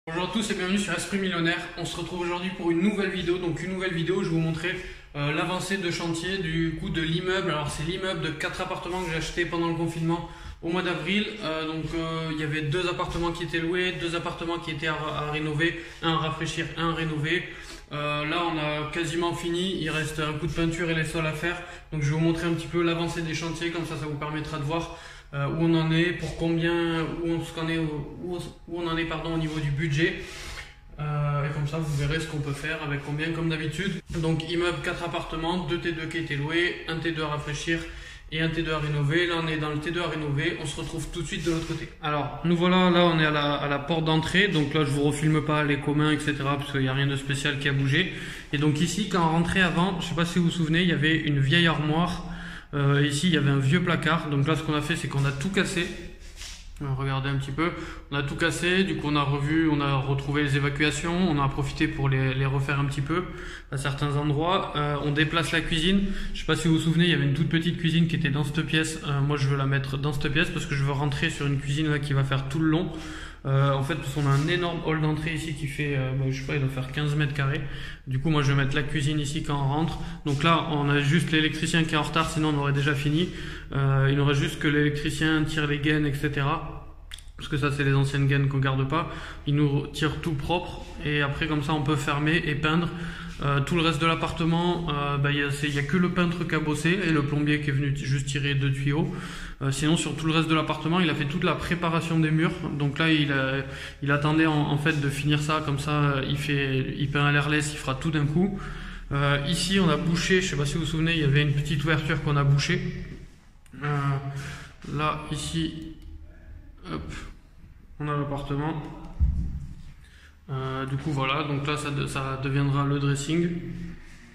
Bonjour à tous et bienvenue sur Esprit Millionnaire. On se retrouve aujourd'hui pour une nouvelle vidéo. Donc une nouvelle vidéo, je vais vous montrer l'avancée de chantier du coup de l'immeuble. Alors c'est l'immeuble de 4 appartements que j'ai acheté pendant le confinement au mois d'avril. Il y avait 2 appartements qui étaient loués, 2 appartements qui étaient à rénover, un à rafraîchir, un à rénover. Là on a quasiment fini, il reste un coup de peinture et les sols à faire. Donc je vais vous montrer un petit peu l'avancée des chantiers, comme ça vous permettra de voir où on en est, pour combien, où on en est pardon, au niveau du budget. Et comme ça vous verrez ce qu'on peut faire avec combien comme d'habitude. Donc immeuble 4 appartements, 2 T2 qui étaient loués, un T2 à rafraîchir et un T2 à rénover. Là on est dans le T2 à rénover, on se retrouve tout de suite de l'autre côté. Alors nous voilà, là on est à la porte d'entrée. Donc là je vous refilme pas les communs etc, parce qu'il n'y a rien de spécial qui a bougé. Et donc ici quand on rentrait avant, je sais pas si vous vous souvenez, il y avait une vieille armoire. Ici il y avait un vieux placard. Donc là ce qu'on a fait c'est qu'on a tout cassé. Regardez un petit peu, on a tout cassé, du coup on a retrouvé les évacuations, on a profité pour les refaire un petit peu à certains endroits. On déplace la cuisine, je sais pas si vous vous souvenez, il y avait une toute petite cuisine qui était dans cette pièce. Moi je veux la mettre dans cette pièce parce que je veux rentrer sur une cuisine là qui va faire tout le long. En fait parce qu'on a un énorme hall d'entrée ici qui fait, je sais pas, il doit faire 15 mètres carrés. Du coup moi je vais mettre la cuisine ici quand on rentre. Donc là on a juste l'électricien qui est en retard, sinon on aurait déjà fini. Il nous reste juste que l'électricien tire les gaines etc. Parce que ça c'est les anciennes gaines qu'on garde pas. Il nous tire tout propre et après comme ça on peut fermer et peindre. Tout le reste de l'appartement, il y a que le peintre qui a bossé et le plombier qui est venu juste tirer 2 tuyaux. Sinon sur tout le reste de l'appartement il a fait toute la préparation des murs. Donc là il attendait en fait de finir ça, comme ça il peint à l'airless, il fera tout d'un coup. Ici on a bouché, je sais pas si vous vous souvenez, il y avait une petite ouverture qu'on a bouchée. Là ici hop, on a l'appartement. Du coup voilà, donc là ça deviendra le dressing.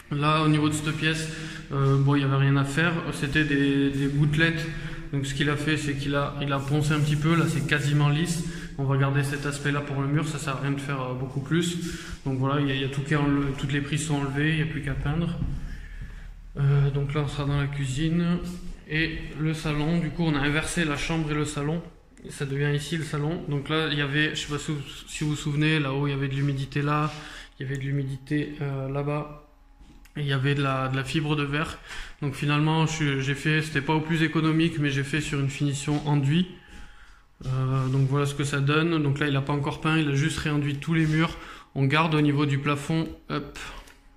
Là au niveau de cette pièce, il n'y avait rien à faire, c'était des gouttelettes. Donc ce qu'il a fait c'est qu'il a poncé un petit peu, là c'est quasiment lisse. On va garder cet aspect là pour le mur, ça sert à rien de faire beaucoup plus. Donc voilà, il y a tout qui est enlevé, toutes les prises sont enlevées, il n'y a plus qu'à peindre. Donc là on sera dans la cuisine. Et le salon, du coup on a inversé la chambre et le salon. Ça devient ici le salon. Donc là il y avait, je sais pas si vous vous souvenez, là-haut il y avait de l'humidité là, il y avait de l'humidité là-bas, et il y avait de la fibre de verre. Donc finalement j'ai fait, c'était pas au plus économique, mais j'ai fait sur une finition enduit. Donc voilà ce que ça donne. Donc là il a pas encore peint, il a juste réenduit tous les murs. On garde au niveau du plafond, hop,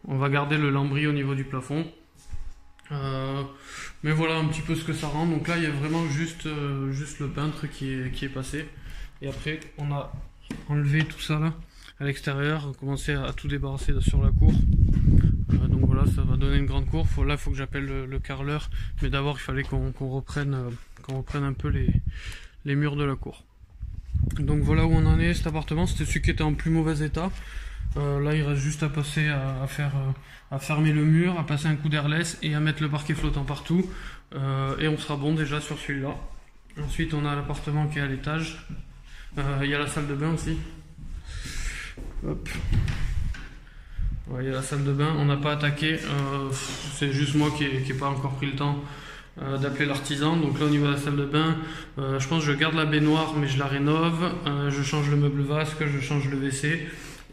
on va garder le lambris au niveau du plafond. Mais voilà un petit peu ce que ça rend. Donc là il y a vraiment juste le peintre qui est passé. Et après on a enlevé tout ça là à l'extérieur, commencé à tout débarrasser sur la cour. Donc voilà, ça va donner une grande cour. Là il faut que j'appelle le carreleur. Mais d'abord il fallait qu'on reprenne un peu les murs de la cour. Donc voilà où on en est. Cet appartement c'était celui qui était en plus mauvais état. Là il reste juste à passer à fermer le mur, à passer un coup d'airless et à mettre le parquet flottant partout, et on sera bon déjà sur celui-là. Ensuite on a l'appartement qui est à l'étage. Il y a la salle de bain aussi. Hop. Ouais, il y a la salle de bain, on n'a pas attaqué, c'est juste moi qui n'ai pas encore pris le temps d'appeler l'artisan. Donc là au niveau de la salle de bain, je pense que je garde la baignoire mais je la rénove, je change le meuble vasque, je change le WC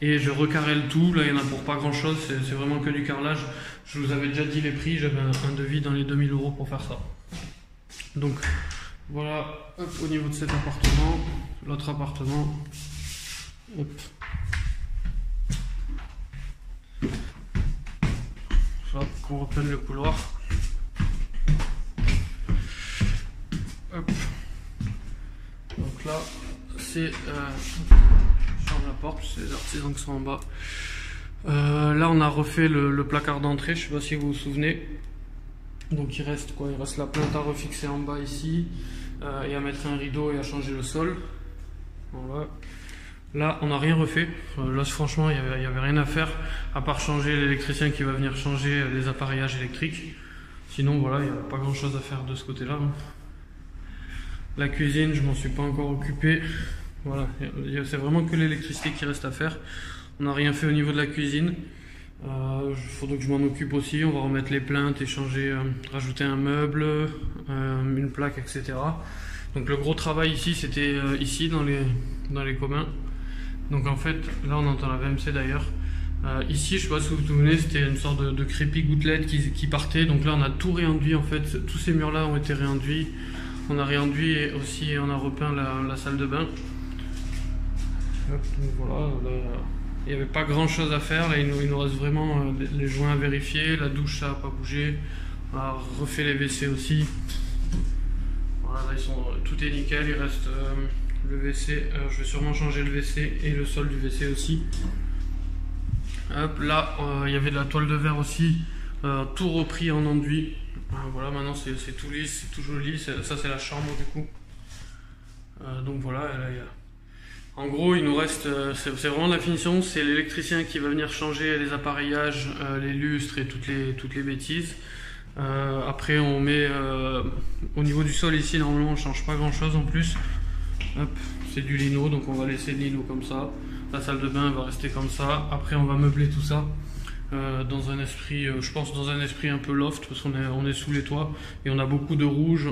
et je recarrelle tout. Là il y en a pour pas grand chose, c'est vraiment que du carrelage. Je vous avais déjà dit les prix, j'avais un devis dans les 2000 € pour faire ça. Donc voilà, hop, au niveau de cet appartement, l'autre appartement, hop. Hop, qu'on reprenne le couloir. Hop. Donc là, c'est je ferme la porte, c'est les artisans qui sont en bas. Là, on a refait le placard d'entrée, je sais pas si vous vous souvenez. Donc il reste quoi? Il reste la plinthe à refixer en bas ici, et à mettre un rideau et à changer le sol. Voilà. Là on n'a rien refait, là franchement il y avait rien à faire à part changer l'électricien qui va venir changer les appareillages électriques. Sinon voilà, il n'y a pas grand chose à faire de ce côté là. La cuisine je m'en suis pas encore occupé. Voilà, c'est vraiment que l'électricité qui reste à faire. On n'a rien fait au niveau de la cuisine. Il faudrait que je m'en occupe aussi. On va remettre les plaintes et changer, rajouter un meuble, une plaque etc. Donc le gros travail ici c'était ici dans les communs. Donc en fait, là on entend la VMC d'ailleurs. Ici, je sais pas si vous vous souvenez, c'était une sorte de crépi gouttelette qui partait. Donc là on a tout réenduit en fait, tous ces murs là ont été réenduits. On a réenduit et aussi on a repeint la salle de bain. Hop, donc voilà, là, il n'y avait pas grand chose à faire. Là il nous reste vraiment les joints à vérifier. La douche ça n'a pas bougé. On a refait les WC aussi. Voilà, là tout est nickel. Il reste le WC. Je vais sûrement changer le WC et le sol du WC aussi. Hop, là il y avait de la toile de verre aussi. Tout repris en enduit. Voilà, maintenant c'est tout lisse, c'est tout joli. Ça c'est la chambre du coup. Donc voilà, là, en gros il nous reste, c'est vraiment la finition. C'est l'électricien qui va venir changer les appareillages, les lustres et toutes les bêtises. Après on met au niveau du sol ici, normalement on change pas grand chose en plus. C'est du lino, donc on va laisser le lino comme ça. La salle de bain va rester comme ça. Après on va meubler tout ça dans un esprit, je pense dans un esprit un peu loft, parce qu'on est sous les toits et on a beaucoup de rouge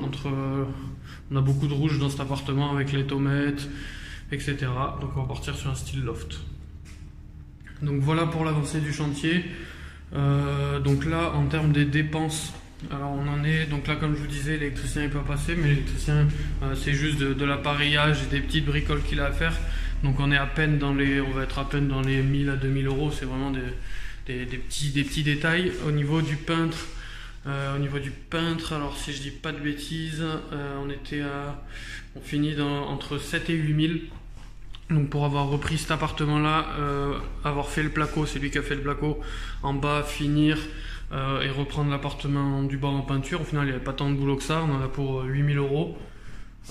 on a beaucoup de rouge dans cet appartement avec les tomates, etc. Donc on va partir sur un style loft. Donc voilà pour l'avancée du chantier. Donc là en termes des dépenses, alors on en est, donc là comme je vous disais, l'électricien n'est pas passé, mais l'électricien c'est juste de l'appareillage et des petites bricoles qu'il a à faire. Donc on est à peine on va être à peine dans les 1000 à 2000 euros, c'est vraiment des petits détails. Au niveau du peintre, alors si je dis pas de bêtises, on finit entre 7 et 8000. Donc pour avoir repris cet appartement là, avoir fait le placo, c'est lui qui a fait le placo en bas, finir et reprendre l'appartement du bas en peinture. Au final il n'y avait pas tant de boulot que ça, on en a pour 8000 euros.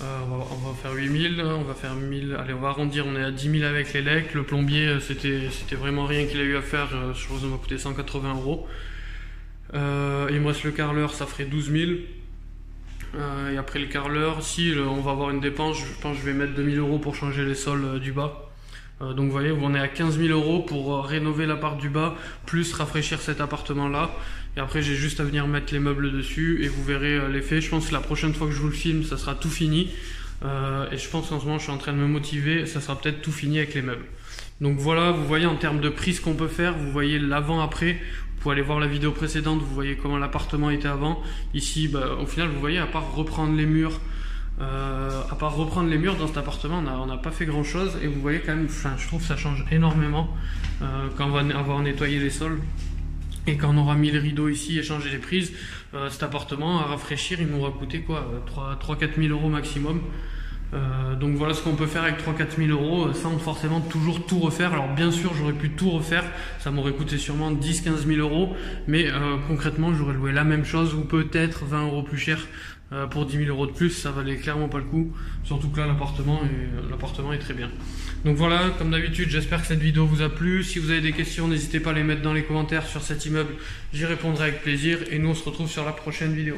On va faire 8000, on va faire 1000, allez on va arrondir, on est à 10 000 avec les lecs. Le plombier c'était vraiment rien qu'il a eu à faire, je pense que ça m'a coûté 180 euros. Il me reste le carreleur, ça ferait 12 000. Et après le carreleur, si on va avoir une dépense, je pense que je vais mettre 2000 euros pour changer les sols du bas. Donc vous voyez, on est à 15 000 euros pour rénover l'appart du bas, plus rafraîchir cet appartement là. Et après j'ai juste à venir mettre les meubles dessus et vous verrez l'effet. Je pense que la prochaine fois que je vous le filme, ça sera tout fini. Et je pense qu'en ce moment je suis en train de me motiver, ça sera peut-être tout fini avec les meubles. Donc voilà, vous voyez en termes de prix ce qu'on peut faire, vous voyez l'avant-après. Vous pouvez aller voir la vidéo précédente, vous voyez comment l'appartement était avant. Ici, au final, vous voyez, à part reprendre les murs dans cet appartement, on n'a pas fait grand chose. Et vous voyez quand même, je trouve que ça change énormément quand on va avoir nettoyé les sols. Et quand on aura mis les rideaux ici et changé les prises, cet appartement à rafraîchir, il m'aura coûté quoi, 3-4 000 euros maximum. Donc voilà ce qu'on peut faire avec 3-4 000 euros sans forcément toujours tout refaire. Alors bien sûr j'aurais pu tout refaire, ça m'aurait coûté sûrement 10-15 000 euros, mais concrètement j'aurais loué la même chose ou peut-être 20 euros plus cher pour 10 000 euros de plus, ça valait clairement pas le coup, surtout que là l'appartement est très bien. Donc voilà, comme d'habitude j'espère que cette vidéo vous a plu. Si vous avez des questions, n'hésitez pas à les mettre dans les commentaires sur cet immeuble, j'y répondrai avec plaisir et nous on se retrouve sur la prochaine vidéo.